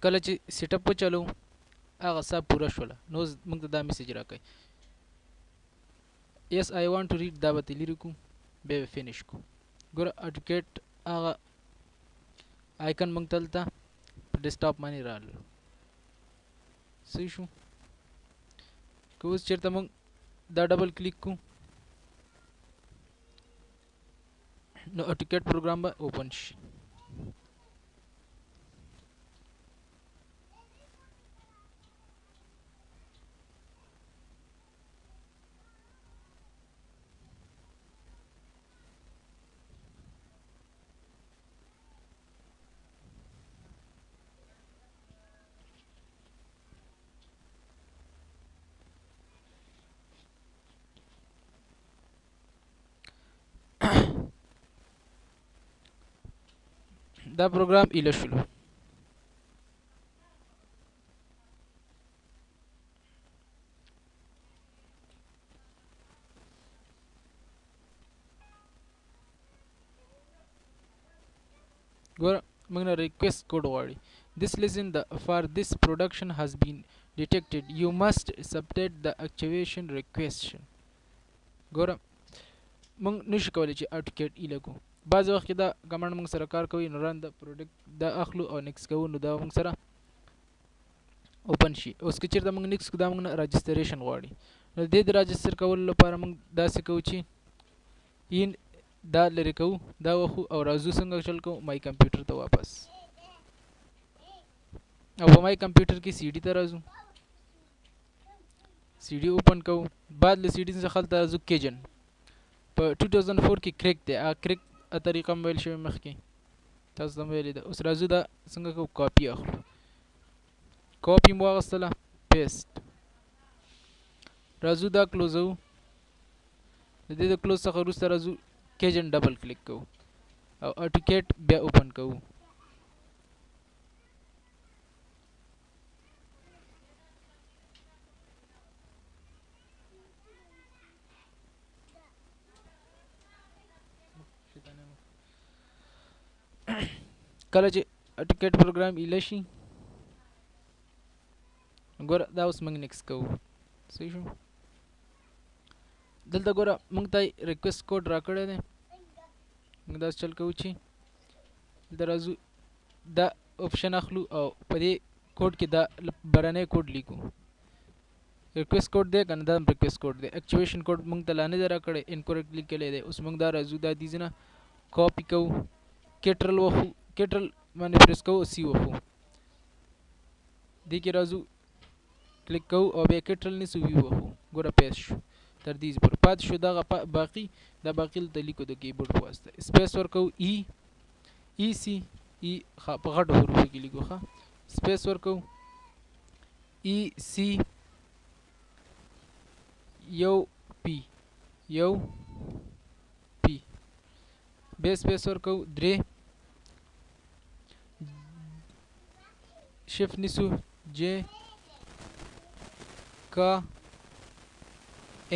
کله چې سیټ اپ چلو هغه سا پوره شوله نو موږ ته دا میسج راکوي yes I want to read دا به تلری کو بیا فینیش کو ګوره اټوکیټ هغه آیکن موږ تلته په ډیسکټاپ باندې راغلو صحیح شو که اوس چېرته موږ دا ډبل کلیک کو نو اټوکیټ پروګرام به اوپن شي دا پروګرام ایله شلو ګوره موږ نه ریکویسټ کوډ غواړي this listen the for this production has been detected you must submit the activation request ګوره موږ نشو کولی چې اټوکیټ ایله کو بعض وخت کې دا کمانډ موږ سره کار کوي نو ران د پروډکټ دا اخلو او نیکس کوو نو دا موږ سره اوپن شي اوس که چېرته موږ نیکس کو دا موږ نه راجستریشن غواړي نو د دې د راجستر کولو لپاره موږ داسې کوو چې این دا لرې کوو دا وخو او راځو څنګه چل کوو مای کمپیوټر ته واپس او په مای کمپیوټر کې سی ډي ته راځو سی ډي اوپن کوو بعد له سی ډي څخه هلته راځو کیجن په 2004 کې کریک دی کریک طریقه هم ویل شوی مخکې تاسو ته هم ویلې ده اوس راځو دا څنګه کوو کاپي اخلو کاپي مو واخیستله پیسټ راځو دا کلوزوو د دې د کلوز څخه وروسته راځو کیجن ډبل کلیک کوو او اټوکیټ بیا اوپن کوو کله چې اټوکیټ پروګرام ایله شي ګوره دا اوس موږ نیکس کوو صحیح شو دلته ګوره موږ ته ریکویسټ کوډ راکړی دی موږ داسې چل کوو چې دلته راځو دا آپشن اخلو او په دې کوډ کې دا برنی کوډ لیکو ریکویسټ کوډ دی که نه دا هم ریکویسټ کوډ دی اکچویشن کوډ موږ ته لا نه دی راکړی انکوریکټ لیکلی دی اوس موږ دا راځو دا دې ځینه کاپي کوو کیټرل وخو کیټرل باندې پریس کوو سی وخو دې کې راځو کلیک کوو او بیا کیټرل نیسو وی وخو ګوره پیس شو تر دې پورې پاتې شو دغه باقي دا باقي دلته لیکو د کیبورډ په واسطه سپیس ورکوو ای سی ای په غټو حروفو کې لیکو ښه سپیس ورکوو ای سی یو پی بیا سپیس ورکوو درې شفت نیسو جے کا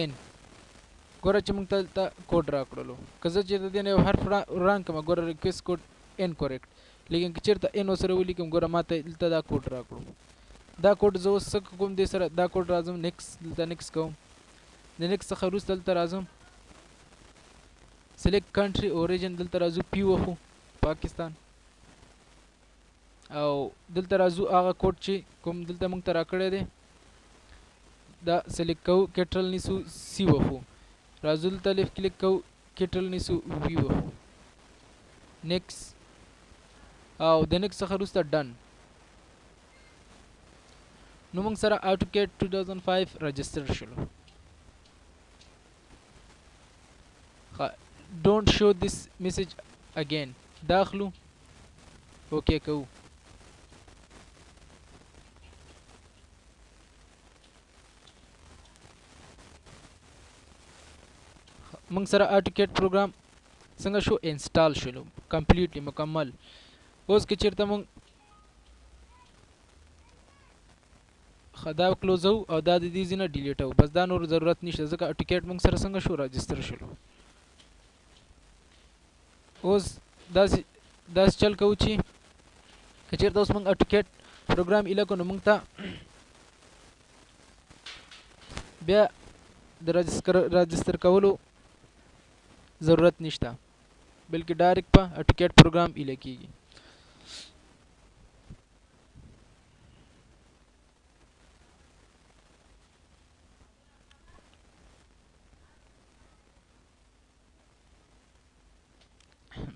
ان ګوره چې موږ ته دلته کوډ راکړلو که زه چېرته دې نه یو حرف وران کړم ګوره ریکویسټ کوډ انکوریکټ لیکن که چېرته ان ورسره ولیکم ګوره ما ته دلته دا کوډ راکړو دا کوډ زه اوس څه کوم دې سره دا کوډ راځم نیکس دلته نیکس کوم د نیکس څخه وروسته دلته راځم سلیکټ کنټري اوریجن دلته راځو پی وخو پاکستان او دلته راځو هغه کوډ چې کوم دلته موږ ته راکړی دی دا سلیکټ کوو کیټرل نیسو سی وخو راځو دلته لیفټ کلیک کوو کیټرل نیسو وی وخو نیکس او د نیکس څخه وروسته ډن نو موږ سره اټوکیټ 2005 رجسټر شلو ډونټ شو دس میسج اگین داخلو اوکے کوو موږ سره اټوکیټ پروګرام څنګه شو انسټال شلو کمپلیټلی مکمل اوس که چېرته موږ دا کلوزو او دا د دې ځینه ډیلیټو بس دا نور ضرورت نشته ځکه اټوکیټ موږ سره څنګه شو راجستر شلو اوس داسې چل کوو چې که چېرته اوس موږ اټوکیټ پروګرام اله کو نو موږ ته بیا د راجستر کولو ضرورت نشته، بلکې ډایرکټ په اټوکیټ پروګرام اله کیږي.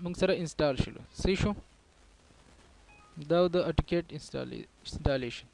موږ سره انسټال شلو، صحیح شو. دا د اټوکیټ انسټالیشن.